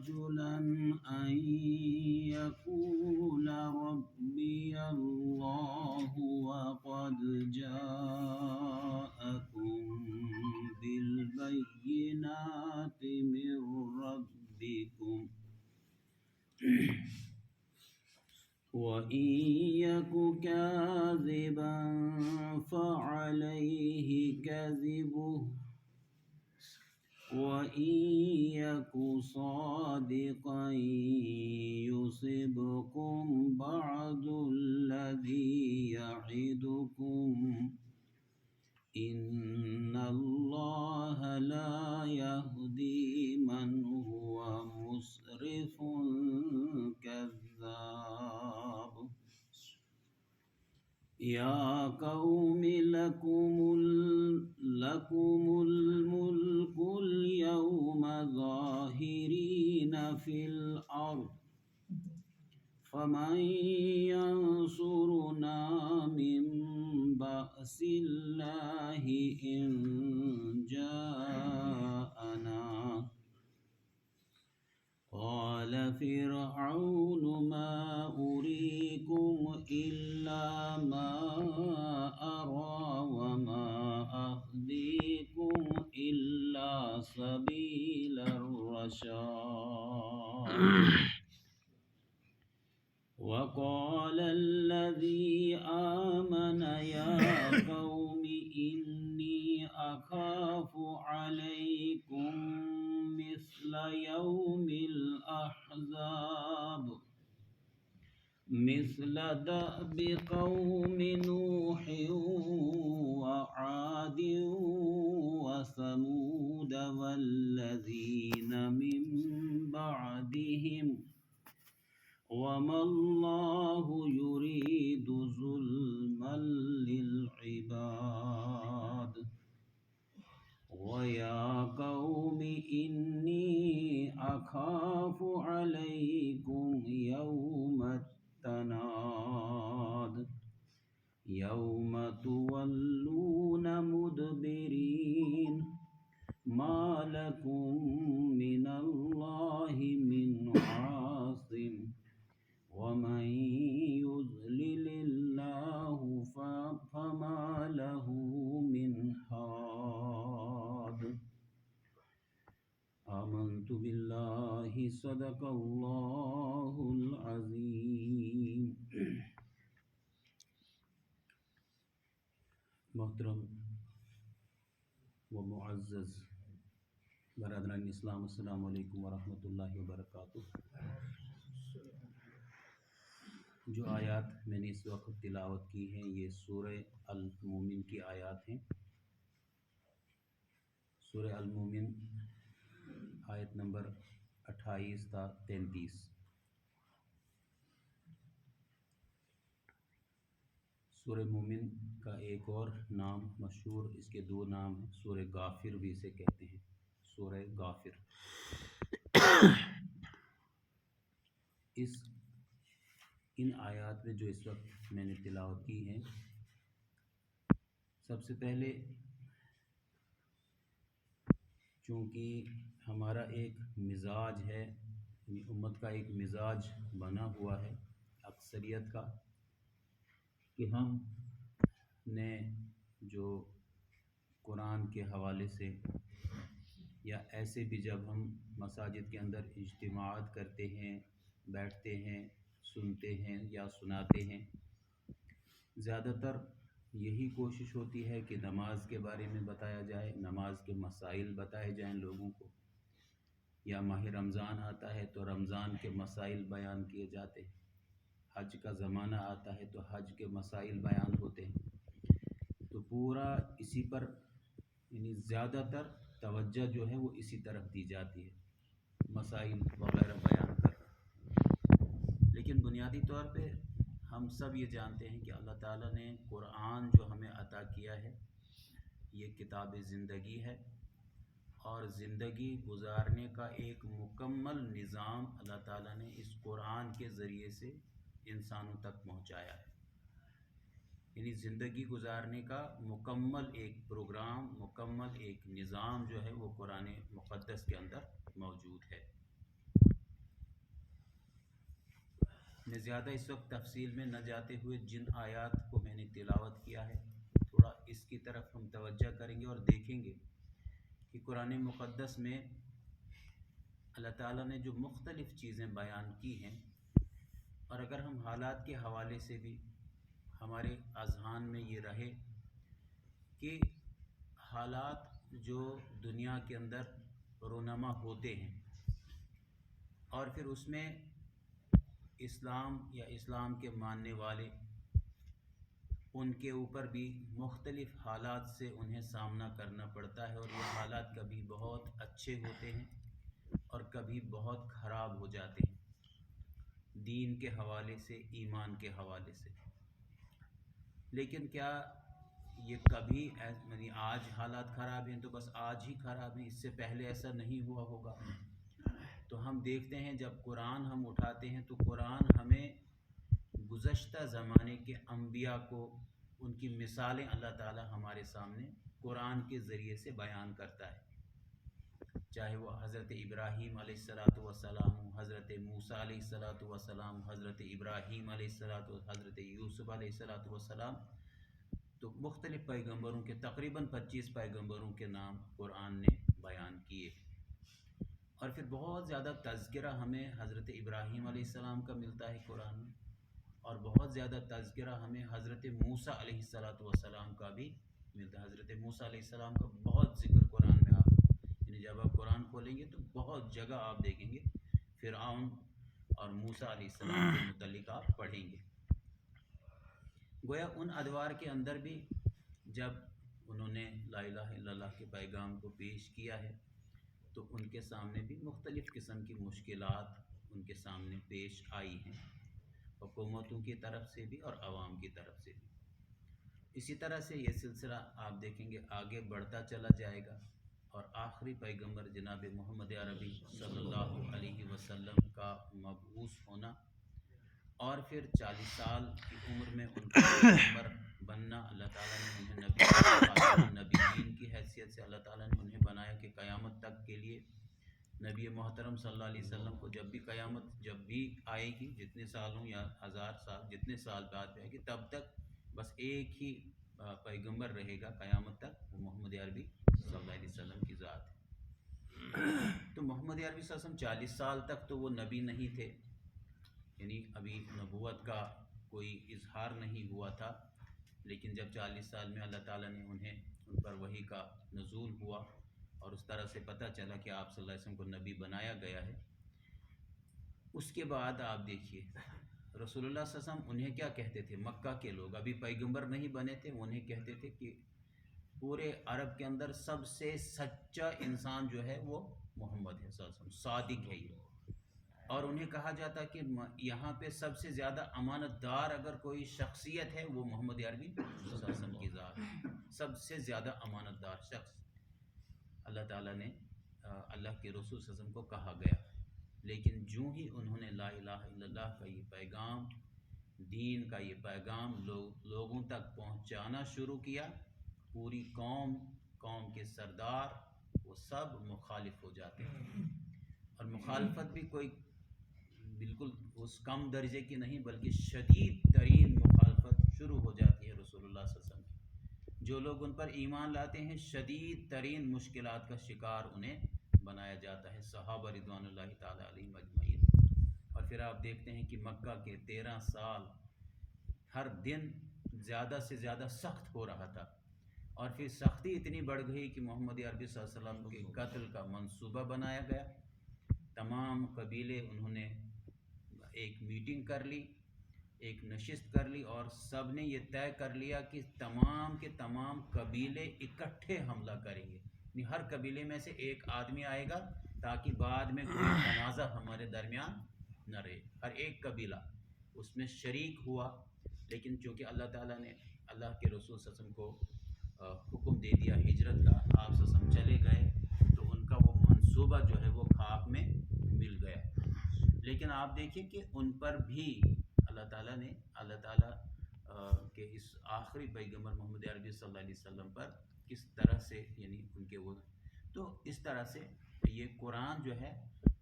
رجلا أن يقول ربي الله وقد جاءكم بالبينات من ربكم وإن يك كاذبا فعليه كذبه وإن يك صادقا يصبكم بعض الذي يعدكم إن الله لا يهدي من هو مسرف كذاب يا قوم لكم الملك اليوم ظاهرين في الأرض فمن ينصرنا من بأس الله إن جاءنا قال فرعون ما أريكم إلا ما أرى وما أهديكم إلا سبيل الرشاد وقال الذي آمن يا قوم إني أخاف عليكم مثل يوم الأحزاب مثل دأب قوم نوح وعاد وثمود والذين من بعدهم وما الله يريد ظلما للعباد ويا قوم إني أخاف عليكم يوم التناد يوم تولون مدبرين ما لكم من الله من عاصم ومن يضلل الله فما له من هاد آمنت بالله صدق الله العظيم. محترم و معزز برادران اسلام، السلام علیکم ورحمۃ اللہ وبرکاتہ. جو آیات میں نے اس وقت تلاوت کی ہیں یہ سورہ المومن کی آیات ہیں. سورہ المومن آیت نمبر 28 تا 33. سورہ مومن کا ایک اور نام مشہور، اس کے دو نام ہیں. سورہ غافر بھی اسے کہتے ہیں، سورہ غافر. ان آیات میں جو اس وقت میں نے تلاوت کی ہیں، سب سے پہلے چونکہ ہمارا ایک مزاج ہے، امت کا ایک مزاج بنا ہوا ہے اکثریت کا، کہ ہم نے جو قرآن کے حوالے سے یا ایسے بھی جب ہم مساجد کے اندر اجتماعات کرتے ہیں، بیٹھتے ہیں، سنتے ہیں یا سناتے ہیں، زیادہ تر یہی کوشش ہوتی ہے کہ نماز کے بارے میں بتایا جائے، نماز کے مسائل بتائے جائیں لوگوں کو، یا ماہ رمضان آتا ہے تو رمضان کے مسائل بیان کیے جاتے ہیں، حج کا زمانہ آتا ہے تو حج کے مسائل بیان ہوتے ہیں. تو پورا اسی پر، یعنی زیادہ تر توجہ جو ہے وہ اسی طرف دی جاتی ہے، مسائل وغیرہ بیان کر. لیکن بنیادی طور پہ ہم سب یہ جانتے ہیں کہ اللہ تعالیٰ نے قرآن جو ہمیں عطا کیا ہے یہ کتاب زندگی ہے، اور زندگی گزارنے کا ایک مکمل نظام اللہ تعالیٰ نے اس قرآن کے ذریعے سے انسانوں تک پہنچایا ہے. یعنی زندگی گزارنے کا مکمل ایک پروگرام، مکمل ایک نظام جو ہے وہ قرآن مقدس کے اندر موجود ہے. میں زیادہ اس وقت تفصیل میں نہ جاتے ہوئے جن آیات کو میں نے تلاوت کیا ہے تھوڑا اس کی طرف ہم توجہ کریں گے اور دیکھیں گے کہ قرآن مقدس میں اللہ تعالیٰ نے جو مختلف چیزیں بیان کی ہیں، اور اگر ہم حالات کے حوالے سے بھی ہمارے اذہان میں یہ رہے کہ حالات جو دنیا کے اندر رونما ہوتے ہیں اور پھر اس میں اسلام یا اسلام کے ماننے والے ان کے اوپر بھی مختلف حالات سے انہیں سامنا کرنا پڑتا ہے، اور یہ حالات کبھی بہت اچھے ہوتے ہیں اور کبھی بہت خراب ہو جاتے ہیں دین کے حوالے سے، ایمان کے حوالے سے۔ لیکن کیا یہ کبھی یعنی آج حالات خراب ہیں تو بس آج ہی خراب ہیں، اس سے پہلے ایسا نہیں ہوا ہوگا؟ تو ہم دیکھتے ہیں جب قرآن ہم اٹھاتے ہیں تو قرآن ہمیں گزشتہ زمانے کے انبیاء کو، ان کی مثالیں اللہ تعالی ہمارے سامنے قرآن کے ذریعے سے بیان کرتا ہے، چاہے وہ حضرت ابراہیم علیہ الصلاۃ والسلام ہوں، حضرت موسیٰ علیہ الصلاۃ والسلام، حضرت ابراہیم علیہ الصلاۃ، حضرت یوسف علیہ الصلاۃ والسلام۔ تو مختلف پیغمبروں کے تقریباً 25 پیغمبروں کے نام قرآن نے بیان کیے، اور پھر بہت زیادہ تذکرہ ہمیں حضرت ابراہیم علیہ السلام کا ملتا ہے قرآن میں، اور بہت زیادہ تذکرہ ہمیں حضرت موسیٰ علیہ الصلاۃ والسلام کا بھی ملتا ہے۔ حضرت موسیٰ علیہ السلام کا بہت ذکر قرآن میں آپ یعنی جب آپ قرآن کھولیں گے تو بہت جگہ آپ دیکھیں گے فرعون اور موسیٰ علیہ السلام کے متعلق آپ پڑھیں گے۔ گویا ان ادوار کے اندر بھی جب انہوں نے لا الہ الا اللہ کے پیغام کو پیش کیا ہے تو ان کے سامنے بھی مختلف قسم کی مشکلات ان کے سامنے پیش آئی ہیں، حکومتوں کی طرف سے بھی اور عوام کی طرف سے بھی۔ اسی طرح سے یہ سلسلہ آپ دیکھیں گے آگے بڑھتا چلا جائے گا، اور آخری پیغمبر جناب محمد عربی صلی اللہ علیہ وسلم کا مبعوث ہونا، اور پھر 40 سال کی عمر میں ان کا پیغمبر بننا، اللہ تعالیٰ نے انہیں نبی خاتم النبیین کی حیثیت سے اللہ تعالیٰ نے انہیں بنایا کہ قیامت تک کے لیے نبی محترم صلی اللہ علیہ وسلم کو جب بھی قیامت جب بھی آئے گی، جتنے سال ہوں یا 1000 سال، جتنے سال بعد آئے گی، تب تک بس ایک ہی پیغمبر رہے گا قیامت تک، وہ محمد عربی صلی اللہ علیہ وسلم کی ذات ہے۔ تو محمد عربی صلی اللہ علیہ وسلم 40 سال تک تو وہ نبی نہیں تھے، یعنی ابھی نبوت کا کوئی اظہار نہیں ہوا تھا، لیکن جب 40 سال میں اللہ تعالیٰ نے ان پر وحی کا نزول ہوا اور اس طرح سے پتہ چلا کہ آپ صلی اللہ علیہ وسلم کو نبی بنایا گیا ہے، اس کے بعد آپ دیکھیے رسول اللہ صلی اللہ علیہ وسلم انہیں کیا کہتے تھے؟ مکہ کے لوگ ابھی پیغمبر نہیں بنے تھے، انہیں کہتے تھے کہ پورے عرب کے اندر سب سے سچا انسان جو ہے وہ محمد ہے صلی اللہ علیہ وسلم، صادق ہے یہ، اور انہیں کہا جاتا کہ یہاں پہ سب سے زیادہ امانت دار اگر کوئی شخصیت ہے وہ محمد عربی صلی اللہ علیہ وسلم کی ذات ہے، سب سے زیادہ امانت دار شخص اللہ تعالیٰ نے اللہ کے رسول صلی اللہ علیہ وسلم کو کہا گیا۔ لیکن جو ہی انہوں نے لا الہ الا اللہ کا یہ پیغام، دین کا یہ پیغام لوگوں تک پہنچانا شروع کیا، پوری قوم کے سردار وہ سب مخالف ہو جاتے ہیں، اور مخالفت بھی کوئی بالکل اس کم درجے کی نہیں بلکہ شدید ترین مخالفت شروع ہو جاتی ہے رسول اللہ صلی اللہ علیہ وسلم کی۔ جو لوگ ان پر ایمان لاتے ہیں شدید ترین مشکلات کا شکار انہیں بنایا جاتا ہے، صحابہ رضوان اللہ تعالی علیہم اجمعین۔ اور پھر آپ دیکھتے ہیں کہ مکہ کے 13 سال ہر دن زیادہ سے زیادہ سخت ہو رہا تھا، اور پھر سختی اتنی بڑھ گئی کہ محمد عربی صلی اللہ علیہ وسلم کے قتل کا منصوبہ بنایا گیا۔ تمام قبیلے انہوں نے ایک میٹنگ کر لی، ایک نشست کر لی، اور سب نے یہ طے کر لیا کہ تمام کے تمام قبیلے اکٹھے حملہ کریں گے، یعنی ہر قبیلے میں سے ایک آدمی آئے گا تاکہ بعد میں کوئی تنازع ہمارے درمیان نہ رہے۔ ہر ایک قبیلہ اس میں شریک ہوا، لیکن چونکہ اللہ تعالیٰ نے اللہ کے رسول صلی اللہ علیہ وسلم کو حکم دے دیا ہجرت کا، آپ صلی اللہ علیہ وسلم چلے گئے، تو ان کا وہ منصوبہ جو ہے وہ خاک میں مل گیا۔ لیکن آپ دیکھیں کہ ان پر بھی اللہ تعالیٰ کے اس آخری پیغمبر محمد عربی صلی اللہ علیہ وسلم پر کس طرح سے یعنی ان کے وہ، تو اس طرح سے یہ قرآن جو ہے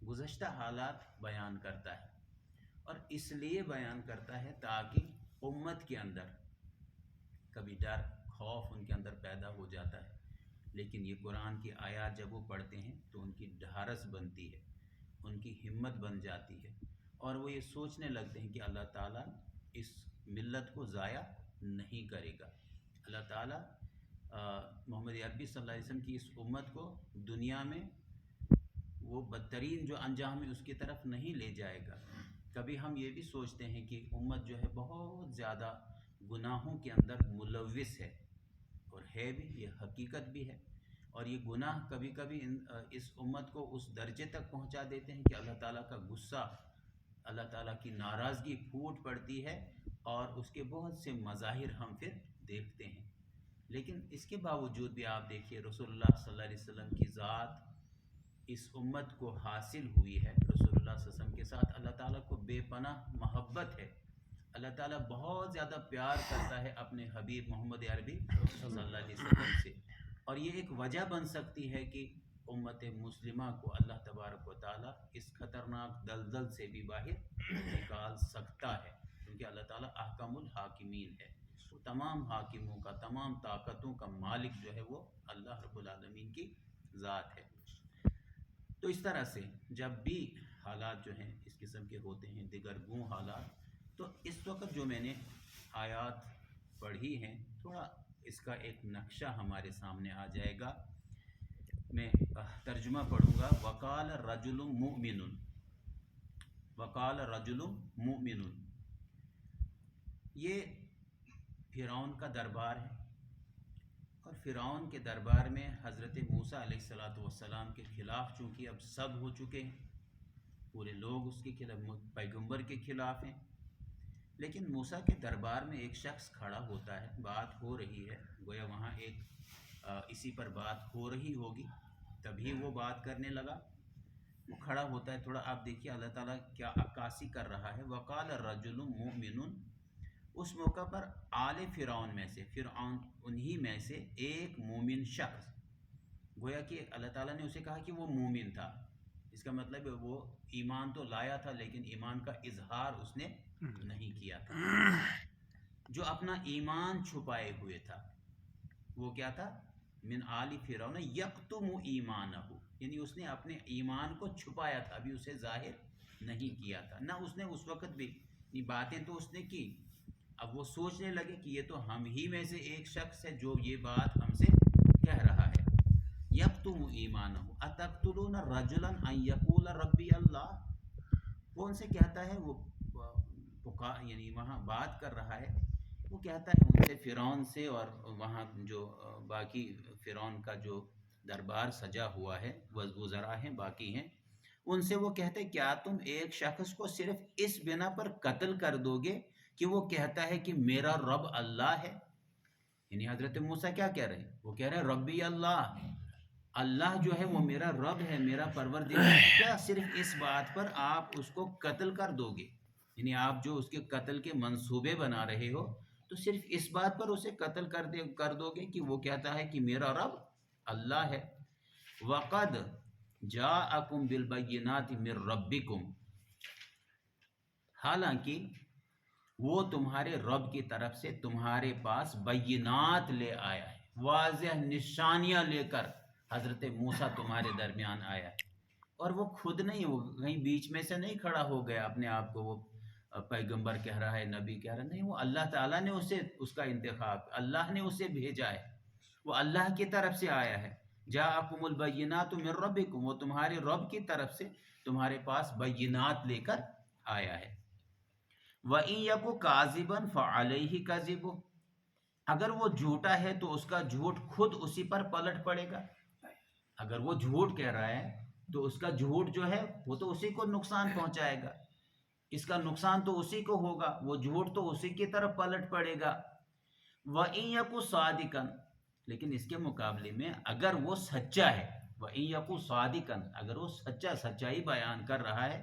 گزشتہ حالات بیان کرتا ہے، اور اس لیے بیان کرتا ہے تاکہ امت کے اندر کبھی ڈر خوف ان کے اندر پیدا ہو جاتا ہے، لیکن یہ قرآن کی آیات جب وہ پڑھتے ہیں تو ان کی ڈھارس بنتی ہے، ان کی ہمت بن جاتی ہے، اور وہ یہ سوچنے لگتے ہیں کہ اللہ تعالیٰ اس ملت کو ضائع نہیں کرے گا، اللہ تعالیٰ محمد عربی صلی اللہ علیہ وسلم کی اس امت کو دنیا میں وہ بدترین جو انجام ہے اس کی طرف نہیں لے جائے گا۔ کبھی ہم یہ بھی سوچتے ہیں کہ امت جو ہے بہت زیادہ گناہوں کے اندر ملوث ہے، اور ہے بھی، یہ حقیقت بھی ہے، اور یہ گناہ کبھی کبھی اس امت کو اس درجے تک پہنچا دیتے ہیں کہ اللہ تعالیٰ کا غصہ، اللہ تعالیٰ کی ناراضگی پھوٹ پڑتی ہے، اور اس کے بہت سے مظاہر ہم پھر دیکھتے ہیں۔ لیکن اس کے باوجود بھی آپ دیکھیے رسول اللہ صلی اللہ علیہ وسلم کی ذات اس امت کو حاصل ہوئی ہے، رسول اللہ صلی اللہ علیہ وسلم کے ساتھ اللہ تعالیٰ کو بے پناہ محبت ہے، اللہ تعالیٰ بہت زیادہ پیار کرتا ہے اپنے حبیب محمد عربی صلی اللہ علیہ وسلم سے، اور یہ ایک وجہ بن سکتی ہے کہ امت مسلمہ کو اللہ تبارک و تعالیٰ اس خطرناک دلدل سے بھی باہر نکال سکتا ہے، کیونکہ اللہ تعالیٰ احکم الحاکمین ہے، وہ تمام حاکموں کا، تمام طاقتوں کا مالک جو ہے وہ اللہ رب العالمین کی ذات ہے۔ تو اس طرح سے جب بھی حالات جو ہیں اس قسم کے ہوتے ہیں، دیگر گوں حالات، تو اس وقت جو میں نے آیات پڑھی ہیں تھوڑا اس کا ایک نقشہ ہمارے سامنے آ جائے گا۔ میں ترجمہ پڑھوں گا۔ وقال رجل مؤمن، وقال رجل مؤمن، یہ فرعون کا دربار ہے، اور فرعون کے دربار میں حضرت موسیٰ علیہ الصلاۃ والسلام کے خلاف چونکہ اب سب ہو چکے ہیں، پورے لوگ اس کے خلاف، پیغمبر کے خلاف ہیں، لیکن موسیٰ کے دربار میں ایک شخص کھڑا ہوتا ہے، بات ہو رہی ہے، گویا وہاں ایک اسی پر بات ہو رہی ہوگی، تبھی وہ بات کرنے لگا، وہ کھڑا ہوتا ہے۔ تھوڑا آپ دیکھیے اللہ تعالیٰ کیا عکاسی کر رہا ہے۔ وقال الرجل مؤمن، اس موقع پر آل فرعون میں سے، فرعون انہی میں سے ایک مومن شخص، گویا کہ اللہ تعالیٰ نے اسے کہا کہ وہ مومن تھا، اس کا مطلب ہے وہ ایمان تو لایا تھا لیکن ایمان کا اظہار اس نے نہیں کیا تھا، جو اپنا ایمان چھپائے ہوئے تھا، وہ کیا تھا؟ من آل فرعون یکتم ایمانہ، یعنی اس نے اپنے ایمان کو چھپایا تھا، ابھی اسے ظاہر نہیں کیا تھا، نہ اس نے اس وقت بھی، یہ باتیں تو اس نے کی، اب وہ سوچنے لگے کہ یہ تو ہم ہی میں سے ایک شخص ہے جو یہ بات ہم سے کہہ رہا ہے۔ یکتم ایمانہ اتقتلون رجلا ان یقول ربی اللہ، وہ ان سے کہتا ہے، وہ یعنی وہاں بات کر رہا ہے، وہ کہتا ہے ان سے، فرعون سے، اور وہاں جو باقی فرعون کا جو دربار سجا ہوا ہے، وزراء ہیں، باقی ہیں، ان سے وہ کہتے ہیں کیا تم ایک شخص کو صرف اس بنا پر قتل کر دو گے کہ وہ کہتا ہے کہ میرا رب اللہ ہے؟ یعنی حضرت موسیٰ کیا کہہ رہے ہیں؟ وہ کہہ رہے ہیں ربی اللہ، اللہ جو ہے وہ میرا رب ہے، میرا پروردگار، کیا صرف اس بات پر آپ اس کو قتل کر دو گے؟ یعنی آپ جو اس کے قتل کے منصوبے بنا رہے ہو، تو صرف اس بات پر اسے قتل کر دو گے کہ وہ کہتا ہے کہ میرا رب اللہ ہے۔ وَقَدْ جَاءَكُمْ بِالْبَيِّنَاتِ مِنْ رَبِّكُمْ، حالانکہ وہ تمہارے رب کی طرف سے تمہارے پاس بینات لے آیا ہے، واضح نشانیاں لے کر حضرت موسیٰ تمہارے درمیان آیا ہے، اور وہ خود نہیں، وہ کہیں بیچ میں سے نہیں کھڑا ہو گیا اپنے آپ کو وہ پیغمبر کہہ رہا ہے، نبی کہہ رہا ہے، نہیں، وہ اللہ تعالیٰ نے اسے، اس کا انتخاب، اللہ نے اسے بھیجا ہے، وہ اللہ کی طرف سے آیا ہے۔ جاءکم البینات من ربکم، وہ تمہارے رب کی طرف سے تمہارے پاس بینات لے کر آیا ہے۔ وَإِن يَكُ كَاذِبًا فَعَلَيْهِ كَذِبُهُ، اگر وہ جھوٹا ہے تو اس کا جھوٹ خود اسی پر پلٹ پڑے گا، اگر وہ جھوٹ کہہ رہا ہے تو اس کا جھوٹ جو ہے وہ تو اسی کو نقصان پہنچائے گا، اس کا نقصان تو اسی کو ہوگا، وہ جھوٹ تو اسی کی طرف پلٹ پڑے گا۔ وَإِن يَكُ صَادِقًا، لیکن اس کے مقابلے میں اگر وہ سچا ہے، وَإِن يَكُ صَادِقًا، اگر وہ سچائی بیان کر رہا ہے،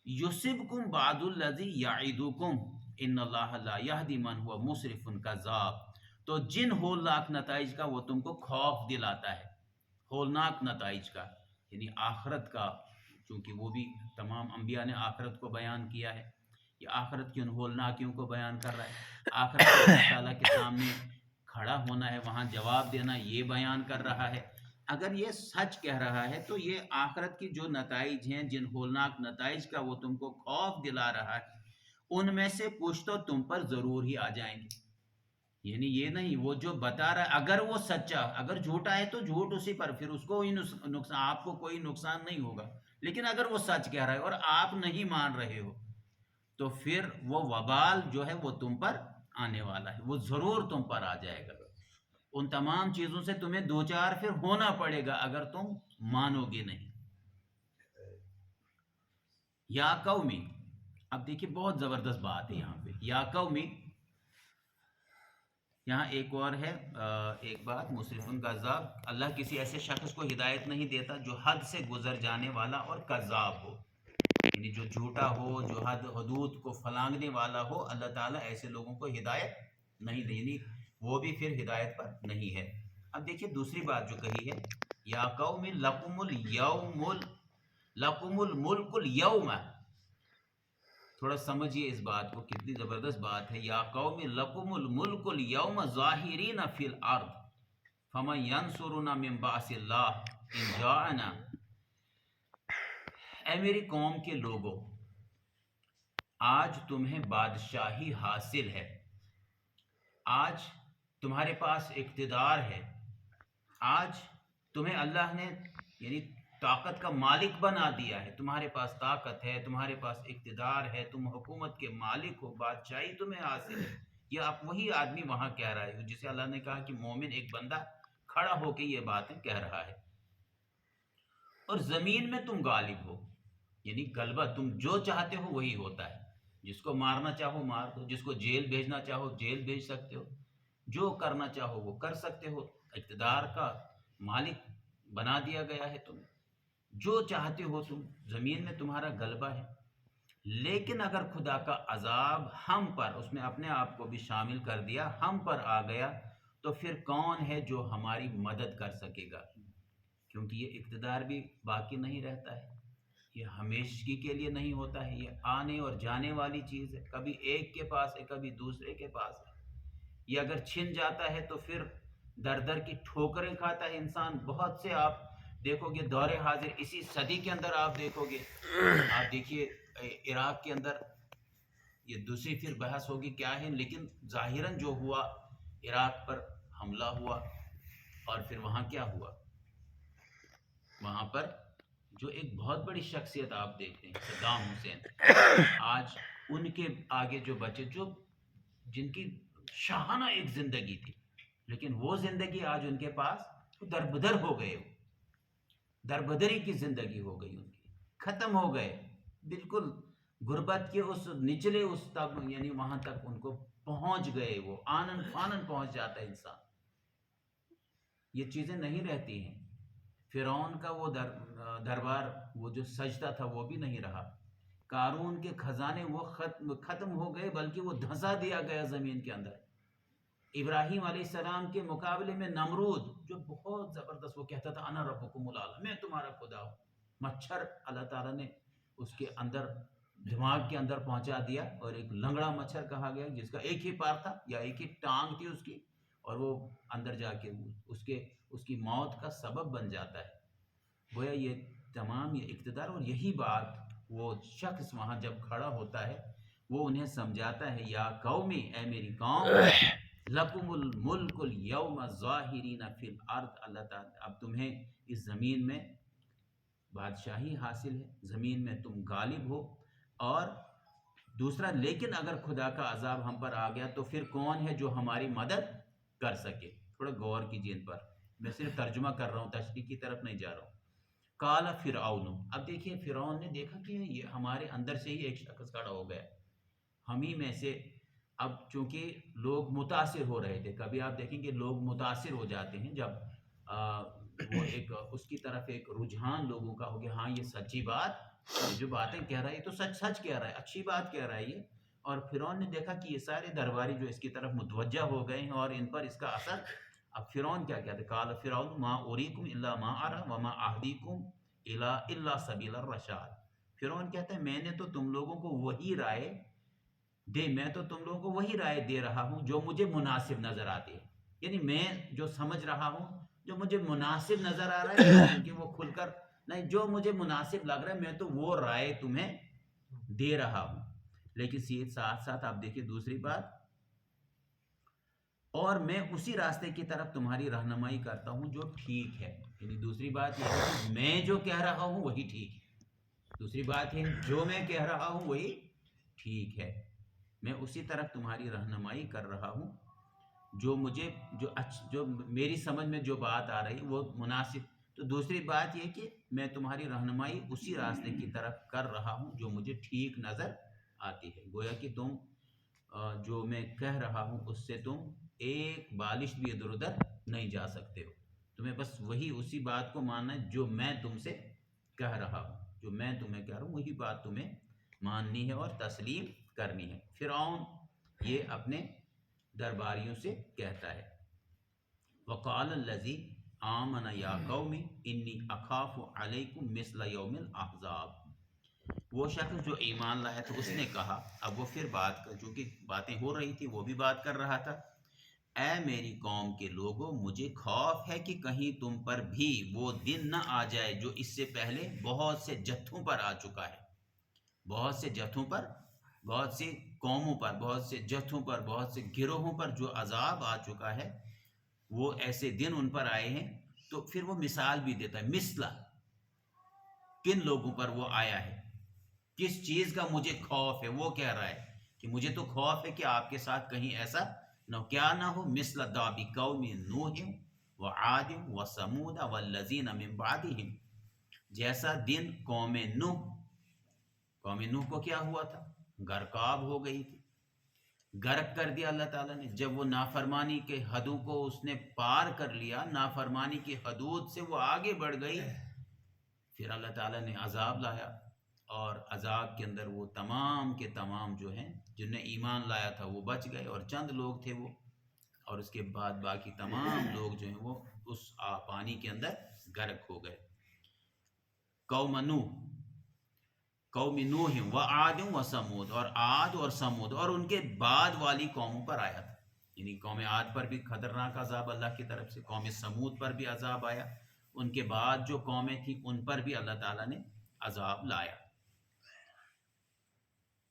یُصِبْکُم بَعْضُ الَّذِی یَعِدُکُم اِنَّ اللَّهَ لَا یَہْدِی مَنْ هُوَ مُسْرِفٌ کَذَّابٌ، تو جن ہولناک نتائج کا وہ تم کو خوف دلاتا ہے، ہولناک نتائج کا، یعنی آخرت کا، چونکہ وہ بھی تمام انبیاء نے آخرت کو بیان کیا ہے، یہ آخرت کی ان ہولناکیوں کو بیان کر رہا ہے، آخرت کو اللہ تعالیٰ کے سامنے کھڑا ہونا ہے، وہاں جواب دینا، یہ بیان کر رہا ہے۔ اگر یہ سچ کہہ رہا ہے تو یہ آخرت کی جو نتائج ہیں، جن ہولناک نتائج کا وہ تم کو خوف دلا رہا ہے، ان میں سے کچھ تو تم پر ضرور ہی آ جائیں گے۔ یعنی یہ نہیں، وہ جو بتا رہا ہے اگر وہ سچا، اگر جھوٹا ہے تو جھوٹ اسی پر، پھر اس کو کوئی نقصان، آپ کو کوئی نقصان نہیں ہوگا، لیکن اگر وہ سچ کہہ رہا ہے اور آپ نہیں مان رہے ہو تو پھر وہ وبال جو ہے وہ تم پر آنے والا ہے، وہ ضرور تم پر آ جائے گا۔ ان تمام چیزوں سے تمہیں دو چار پھر ہونا پڑے گا اگر تم مانو گے نہیں۔ یا قومی، اب دیکھیے بہت زبردست بات ہے یہاں پہ، یا قومی، یہاں ایک اور ہے ایک بات، مصرف کذاب، اللہ کسی ایسے شخص کو ہدایت نہیں دیتا جو حد سے گزر جانے والا اور کذاب ہو، یعنی جو جھوٹا ہو، جو حد حدود کو پھلانگنے والا ہو، اللہ تعالیٰ ایسے لوگوں کو ہدایت نہیں دینی، وہ بھی پھر ہدایت پر نہیں ہے۔ اب دیکھیے دوسری بات جو کہی ہے، یا قوم لکم الملک اليوم، تھوڑا سمجھیے اس بات کو، کتنی زبردست بات ہے۔ یا قوم لکم الملک اليوم ظاہرین فی الارض فمن ینصرنا من باس اللہ ان جاءنا، اے میری قوم کے لوگوں، آج تمہیں بادشاہی حاصل ہے، آج تمہارے پاس اقتدار ہے، آج تمہیں اللہ نے یعنی طاقت کا مالک بنا دیا ہے، تمہارے پاس طاقت ہے، تمہارے پاس اقتدار ہے، تم حکومت کے مالک ہو، بادشاہی تمہیں حاصل ہے۔ یہ اب وہی آدمی وہاں کہہ رہا ہے جسے اللہ نے کہا کہ مومن ایک بندہ کھڑا ہو کے یہ باتیں کہہ رہا ہے۔ اور زمین میں تم غالب ہو، یعنی غلبہ، تم جو چاہتے ہو وہی ہوتا ہے، جس کو مارنا چاہو مار دو، جس کو جیل بھیجنا چاہو جیل بھیج سکتے ہو، جو کرنا چاہو وہ کر سکتے ہو، اقتدار کا مالک بنا دیا گیا ہے تمہیں، جو چاہتے ہو تم، زمین میں تمہارا غلبہ ہے۔ لیکن اگر خدا کا عذاب ہم پر، اس میں اپنے آپ کو بھی شامل کر دیا، ہم پر آ گیا تو پھر کون ہے جو ہماری مدد کر سکے گا؟ کیونکہ یہ اقتدار بھی باقی نہیں رہتا ہے، یہ ہمیشگی کے لیے نہیں ہوتا ہے، یہ آنے اور جانے والی چیز ہے، کبھی ایک کے پاس ہے کبھی دوسرے کے پاس ہے، یہ اگر چھن جاتا ہے تو پھر در در کی ٹھوکریں کھاتا ہے انسان۔ بہت سے آپ دیکھو گے دور حاضر اسی صدی کے اندر آپ دیکھو گے، آپ دیکھیے عراق کے اندر، یہ دوسری پھر بحث ہوگی کیا ہے، لیکن ظاہراً جو ہوا، عراق پر حملہ ہوا اور پھر وہاں کیا ہوا، وہاں پر جو ایک بہت بڑی شخصیت آپ دیکھتے ہیں صدام حسین، آج ان کے آگے جو بچے، جو جن کی شاہانہ ایک زندگی تھی، لیکن وہ زندگی آج ان کے پاس دربدر ہو گئے، دربدری کی زندگی ہو گئی، ان کی ختم ہو گئے، بالکل غربت کے اس نچلے اس تک، یعنی وہاں تک ان کو پہنچ گئے، وہ آنن فانن پہنچ جاتا ہے انسان، یہ چیزیں نہیں رہتی ہیں۔ فرعون کا وہ دربار، وہ جو سجدہ تھا وہ بھی نہیں رہا، قارون کے خزانے وہ ختم ہو گئے، بلکہ وہ دھنسا دیا گیا زمین کے اندر۔ ابراہیم علیہ السلام کے مقابلے میں نمرود، جو بہت زبردست، وہ کہتا تھا انا ربکم الاعلی، میں تمہارا خدا ہوں، مچھر اللہ تعالیٰ نے اس کے اندر دماغ کے اندر پہنچا دیا، اور ایک لنگڑا مچھر کہا گیا جس کا ایک ہی پار تھا یا ایک ہی ٹانگ تھی اس کی، اور وہ اندر جا کے اس کی موت کا سبب بن جاتا ہے۔ گویا یہ تمام یہ اقتدار، اور یہی بات وہ شخص وہاں جب کھڑا ہوتا ہے وہ انہیں سمجھاتا ہے، یا قومی، اے میری قوم، لکم الملک اليوم ظاہرین فی الارض، اللہ تعالیٰ اب تمہیں اس زمین میں بادشاہی حاصل ہے، زمین میں تم غالب ہو۔ اور دوسرا، لیکن اگر خدا کا عذاب ہم پر آ گیا تو پھر کون ہے جو ہماری مدد کر سکے؟ تھوڑا غور کیجیے ان پر، میں صرف ترجمہ کر رہا ہوں، تشریح کی طرف نہیں جا رہا ہوں۔ قال فرعون، اب دیکھیے فرعون نے دیکھا کہ یہ ہمارے اندر سے ہی ایک شخص کھڑا ہو گیا، ہم ہی میں سے، اب چونکہ لوگ متاثر ہو رہے تھے، کبھی آپ دیکھیں گے لوگ متاثر ہو جاتے ہیں جب وہ ایک اس کی طرف ایک رجحان لوگوں کا ہو گیا، ہاں یہ سچی بات، یہ جو باتیں کہہ رہا ہے یہ تو سچ کہہ رہا ہے، اچھی بات کہہ رہا ہے یہ۔ اور فرعون نے دیکھا کہ یہ سارے درباری جو اس کی طرف متوجہ ہو گئے ہیں اور ان پر اس کا اثر، اب فرعون کیا کہتے، قال فرعون ما اریکم الا ما ارى وما اهدیکم الا سبیل الرشاد. فرعون کہتا ہے میں نے تو تم لوگوں کو وہی رائے میں تو تم لوگوں کو وہی رائے دے رہا ہوں جو مجھے مناسب نظر آتی ہے. یعنی میں جو سمجھ رہا ہوں جو مجھے مناسب نظر آ رہا ہے کیونکہ وہ کھل کر نہیں، جو مجھے مناسب لگ رہا ہے میں تو وہ رائے تمہیں دے رہا ہوں. لیکن ساتھ ساتھ آپ دیکھیے دوسری بات، اور میں اسی راستے کی طرف تمہاری رہنمائی کرتا ہوں جو ٹھیک ہے. یعنی دوسری بات یہ ہے کہ میں جو کہہ رہا ہوں وہی ٹھیک ہے. دوسری بات ہے جو میں کہہ رہا ہوں وہی ٹھیک ہے، میں اسی طرف تمہاری رہنمائی کر رہا ہوں جو مجھے جو میری سمجھ میں جو بات آ رہی وہ مناسب. تو دوسری بات یہ کہ میں تمہاری رہنمائی اسی راستے کی طرف کر رہا ہوں جو مجھے ٹھیک نظر آتی ہے. گویا کہ تم جو میں کہہ رہا ہوں اس سے تم ایک بالش بھی ادھر ادھر نہیں جا سکتے ہو. تمہیں بس وہی اسی بات کو ماننا ہے جو میں تم سے کہہ رہا ہوں. جو میں تمہیں کہہ رہا ہوں وہی بات تمہیں ماننی ہے اور تسلیم کرنی ہے. فرعون یہ اپنے درباریوں سے کہتا ہے. وقال الذی آمن یا قوم انی اخاف علیکم مثل یوم الاحزاب. وہ شخص جو ایمان لایا تھا اس نے کہا، اب وہ پھر چونکہ باتیں ہو رہی تھی وہ بھی بات کر رہا تھا، اے میری قوم کے لوگوں مجھے خوف ہے کہ کہیں تم پر بھی وہ دن نہ آ جائے جو اس سے پہلے بہت سے جتھوں پر آ چکا ہے. بہت سے جتھوں پر، بہت سی قوموں پر، بہت سے جتھوں پر، بہت سے گروہوں پر جو عذاب آ چکا ہے، وہ ایسے دن ان پر آئے ہیں. تو پھر وہ مثال بھی دیتا ہے، مثلا کن لوگوں پر وہ آیا ہے، کس چیز کا مجھے خوف ہے. وہ کہہ رہا ہے کہ مجھے تو خوف ہے کہ آپ کے ساتھ کہیں ایسا نہ کیا نہ ہو، مثل داب قوم نوح وعاد وثمود والذین من بعدہم، جیسا دن قوم نوح کو کیا ہوا تھا، غرقاب ہو گئی تھی، غرق کر دیا اللہ تعالیٰ نے. جب وہ نافرمانی کے حدوں کو اس نے پار کر لیا، نافرمانی کی حدود سے وہ آگے بڑھ گئی، پھر اللہ تعالیٰ نے عذاب لایا. اور عذاب کے اندر وہ تمام کے تمام جو ہیں جن نے ایمان لایا تھا وہ بچ گئے، اور چند لوگ تھے وہ، اور اس کے بعد باقی تمام لوگ جو ہیں وہ اس پانی کے اندر غرق ہو گئے. قوم نوح و عاد و سمود، اور عاد اور سمود اور ان کے بعد والی قوموں پر آیا تھا. یعنی قوم عاد پر بھی خطرناک عذاب اللہ کی طرف سے، قوم سمود پر بھی عذاب آیا، ان کے بعد جو قومیں تھیں ان پر بھی اللہ تعالیٰ نے عذاب لایا.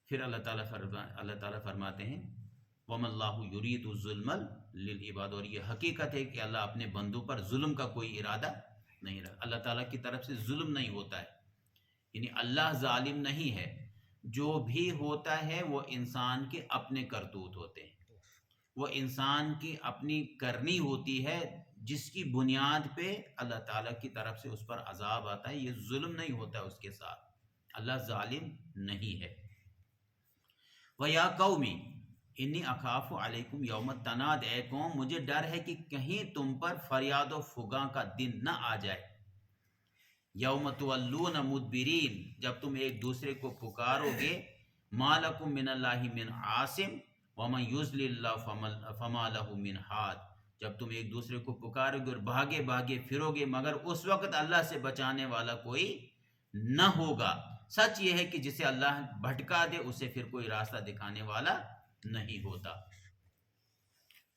پھر اللہ تعالیٰ فرماتے ہیں وَمَا اللَّهُ يُرِيدُ ظُلْمًا لِلْعِبَادِ، اور یہ حقیقت ہے کہ اللہ اپنے بندوں پر ظلم کا کوئی ارادہ نہیں رکھتا. اللہ تعالیٰ کی طرف سے ظلم نہیں ہوتا ہے، یعنی اللہ ظالم نہیں ہے. جو بھی ہوتا ہے وہ انسان کے اپنے کرتوت ہوتے ہیں، وہ انسان کی اپنی کرنی ہوتی ہے جس کی بنیاد پہ اللہ تعالیٰ کی طرف سے اس پر عذاب آتا ہے. یہ ظلم نہیں ہوتا ہے اس کے ساتھ، اللہ ظالم نہیں ہے. وَيَا قَوْمِ انی اخاف علیکم یوم التناد، اے قوم مجھے ڈر ہے کہ کہیں تم پر فریاد و فغاں کا دن نہ آ جائے. یوم تولون مدبرین، جب تم ایک دوسرے کو پکارو گے، ما لکم من اللہ من عاصم ومن یضلل اللہ فما لہ من ہاد، جب تم ایک دوسرے کو پکارو گے اور بھاگے بھاگے پھرو گے مگر اس وقت اللہ سے بچانے والا کوئی نہ ہوگا. سچ یہ ہے کہ جسے اللہ بھٹکا دے اسے پھر کوئی راستہ دکھانے والا نہیں ہوتا،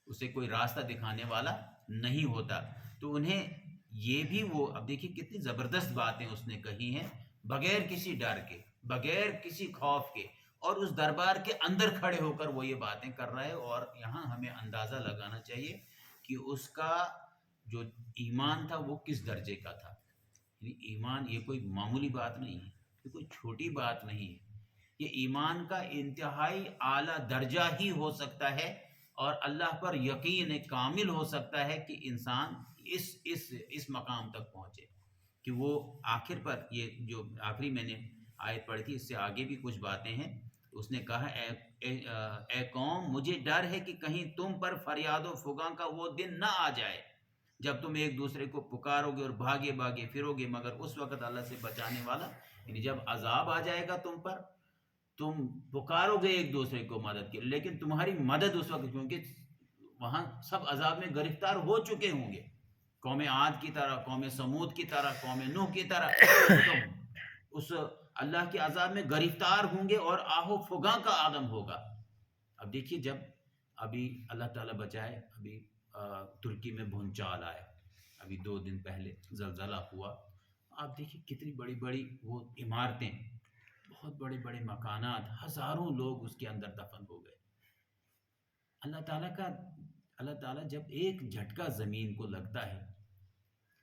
اسے کوئی راستہ دکھانے والا نہیں ہوتا. تو انہیں یہ بھی وہ، اب دیکھیے کتنی زبردست باتیں اس نے کہی ہیں بغیر کسی ڈر کے، بغیر کسی خوف کے، اور اس دربار کے اندر کھڑے ہو کر وہ یہ باتیں کر رہا ہے. اور یہاں ہمیں اندازہ لگانا چاہیے کہ اس کا جو ایمان تھا وہ کس درجے کا تھا. یعنی ایمان یہ کوئی معمولی بات نہیں ہے، یہ کوئی چھوٹی بات نہیں ہے. یہ ایمان کا انتہائی اعلیٰ درجہ ہی ہو سکتا ہے، اور اللہ پر یقین کامل ہو سکتا ہے کہ انسان اس مقام تک پہنچے کہ وہ آخر پر، یہ جو آخری میں نے آیت پڑھی تھی اس سے آگے بھی کچھ باتیں ہیں. اس نے کہا اے قوم مجھے ڈر ہے کہ کہیں تم پر فریاد و فغاں کا وہ دن نہ آ جائے جب تم ایک دوسرے کو پکارو گے اور بھاگے بھاگے پھرو گے مگر اس وقت اللہ سے بچانے والا، یعنی جب عذاب آ جائے گا تم پر، تم پکارو گے ایک دوسرے کو مدد کے، لیکن تمہاری مدد اس وقت، کیونکہ وہاں سب عذاب میں گرفتار ہو چکے ہوں گے، قوم عاد کی طرح، قوم سمود کی طرح، قوم نوح کی طرح تو اس اللہ کے عذاب میں گرفتار ہوں گے اور آہو فگاں کا عالم ہوگا۔ اب دیکھیے، جب ابھی اللہ تعالیٰ بچائے، ابھی ترکی میں بھونچال آیا، ابھی 2 دن پہلے زلزلہ ہوا، آپ دیکھیے کتنی بڑی بڑی وہ عمارتیں، بہت بڑے بڑے مکانات، ہزاروں لوگ اس کے اندر دفن ہو گئے۔ اللہ تعالیٰ جب ایک جھٹکا زمین کو لگتا ہے،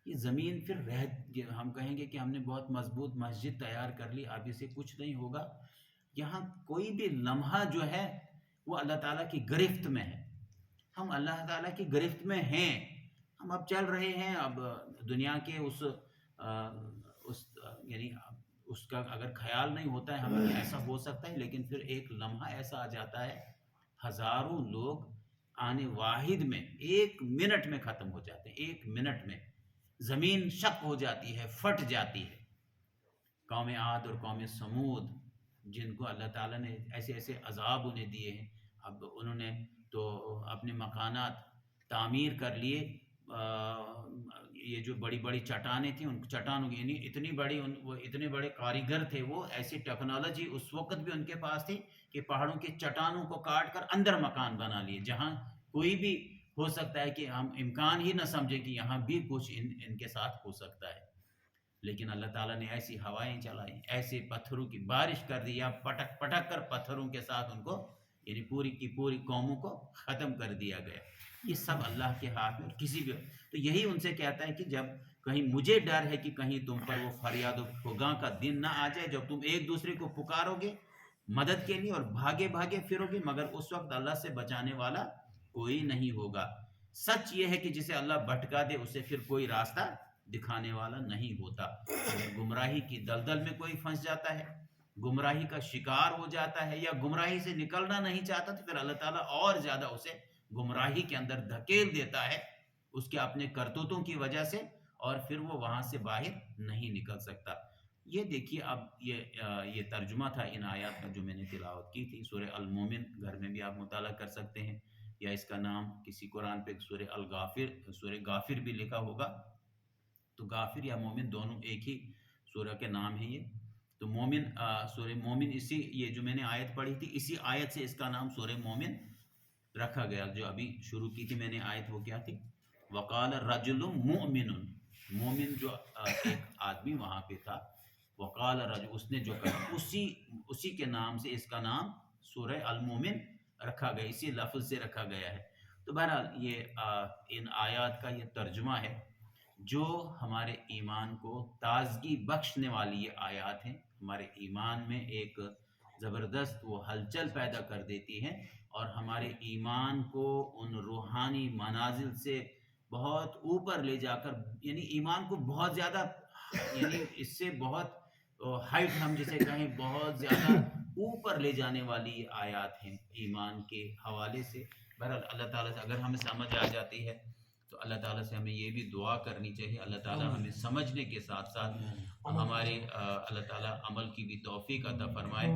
یہ زمین پھر ہم کہیں گے کہ ہم نے بہت مضبوط مسجد تیار کر لی، اب اسے کچھ نہیں ہوگا۔ یہاں کوئی بھی لمحہ جو ہے وہ اللہ تعالیٰ کی گرفت میں ہے، ہم اللہ تعالیٰ کی گرفت میں ہیں، ہم اب چل رہے ہیں۔ اب دنیا کے یعنی اس کا اگر خیال نہیں ہوتا ہے ہمیں ایسا ہو سکتا ہے، لیکن پھر ایک لمحہ ایسا آ جاتا ہے، ہزاروں لوگ آنے واحد میں 1 منٹ میں ختم ہو جاتے ہیں، 1 منٹ میں زمین شق ہو جاتی ہے، پھٹ جاتی ہے۔ قوم عاد اور قوم سمود، جن کو اللہ تعالیٰ نے ایسے ایسے عذاب انہیں دیے ہیں، اب انہوں نے تو اپنے مکانات تعمیر کر لیے، یہ جو بڑی بڑی چٹانیں تھیں، ان چٹانوں کی یعنی اتنی بڑی، وہ اتنے بڑے کاریگر تھے، وہ ایسی ٹیکنالوجی اس وقت بھی ان کے پاس تھی کہ پہاڑوں کی چٹانوں کو کاٹ کر اندر مکان بنا لیے، جہاں کوئی بھی ہو سکتا ہے کہ ہم امکان ہی نہ سمجھے کہ یہاں بھی کچھ ان کے ساتھ ہو سکتا ہے۔ لیکن اللہ تعالیٰ نے ایسی ہوائیں چلائیں، ایسے پتھروں کی بارش کر دی، یا پٹک پٹک کر پتھروں کے ساتھ ان کو یعنی پوری کی پوری قوموں کو ختم کر دیا گیا۔ یہ سب اللہ کے ہاتھ میں، کسی بھی تو یہی ان سے کہتا ہے کہ جب کہیں مجھے ڈر ہے کہ کہیں تم پر وہ فریاد و فغاں کا دن نہ آ جائے، جب تم ایک دوسرے کو پکارو گے مدد کے لیے اور بھاگے بھاگے پھرو گے، مگر اس وقت اللہ سے بچانے والا کوئی نہیں ہوگا۔ سچ یہ ہے کہ جسے اللہ بھٹکا دے اسے پھر کوئی راستہ دکھانے والا نہیں ہوتا۔ اگر گمراہی کی دلدل میں کوئی پھنس جاتا ہے، گمراہی کا شکار ہو جاتا ہے، یا گمراہی سے نکلنا نہیں چاہتا، تو پھر اللہ تعالیٰ اور زیادہ اسے گمراہی کے اندر دھکیل دیتا ہے اس کے اپنے کرتوتوں کی وجہ سے، اور پھر وہ وہاں سے باہر نہیں نکل سکتا۔ یہ دیکھیے، اب یہ ترجمہ تھا ان آیات کا جو میں نے تلاوت کی تھی، سورہ المومن، گھر میں بھی آپ مطالعہ کر سکتے ہیں، یا اس کا نام کسی قرآن پہ سورہ الغافر، سورہ غافر بھی لکھا ہوگا، تو غافر یا مومن دونوں ایک ہی سورہ کے نام ہیں یہ۔ تو مومن، سورہ مومن، یہ جو میں نے آیت پڑھی تھی، اسی آیت سے اس کا نام سورہ مومن رکھا گیا۔ جو ابھی شروع کی تھی میں نے آیت، وہ کیا تھی؟ وقال رجل مؤمن، مومن جو ایک آدمی وہاں پہ تھا، وقال رجل، اس نے جو کہا، اسی کے نام سے اس کا نام سورہ المومن رکھا گیا، اسی لفظ سے رکھا گیا ہے۔ تو بہرحال یہ ان آیات کا یہ ترجمہ ہے جو ہمارے ایمان کو تازگی بخشنے والی یہ آیات ہیں، ہمارے ایمان میں ایک زبردست وہ ہلچل پیدا کر دیتی ہیں، اور ہمارے ایمان کو ان روحانی منازل سے بہت اوپر لے جا کر، یعنی ایمان کو بہت زیادہ، یعنی اس سے بہت ہائٹ، ہم جسے کہیں بہت زیادہ اوپر لے جانے والی یہ آیات ہیں ایمان کے حوالے سے۔ بہرحال اللہ تعالیٰ سے اگر ہمیں سمجھ آ جاتی ہے تو اللہ تعالیٰ سے ہمیں یہ بھی دعا کرنی چاہیے، اللہ تعالیٰ ہمیں سمجھنے کے ساتھ ساتھ ہمارے اللہ تعالیٰ عمل کی بھی توفیق عطا فرمائے،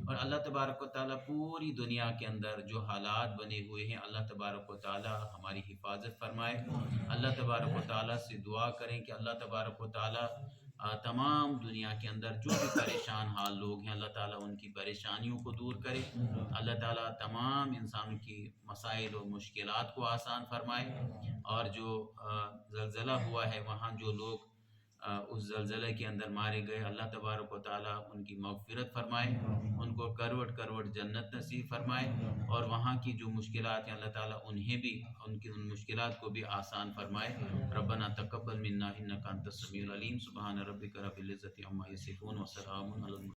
اور اللہ تبارک و تعالیٰ پوری دنیا کے اندر جو حالات بنے ہوئے ہیں، اللہ تبارک و تعالیٰ ہماری حفاظت فرمائے۔ اللہ تبارک و تعالیٰ سے دعا کریں کہ اللہ تبارک و تعالیٰ تمام دنیا کے اندر جو بھی پریشان حال لوگ ہیں، اللہ تعالیٰ ان کی پریشانیوں کو دور کرے، اللہ تعالیٰ تمام انسانوں کی مسائل اور مشکلات کو آسان فرمائے، اور جو زلزلہ ہوا ہے وہاں جو لوگ اس زلزلے کے اندر مارے گئے، اللہ تبارک و تعالیٰ ان کی مغفرت فرمائے، ان کو کروٹ کروٹ جنت نصیب فرمائے، اور وہاں کی جو مشکلات ہیں اللہ تعالیٰ انہیں بھی ان کی ان مشکلات کو بھی آسان فرمائے۔ ربنا تقبل منا انک انت السمیع العلیم، سبحان ربک رب العزت عما یصفون، وسلام علی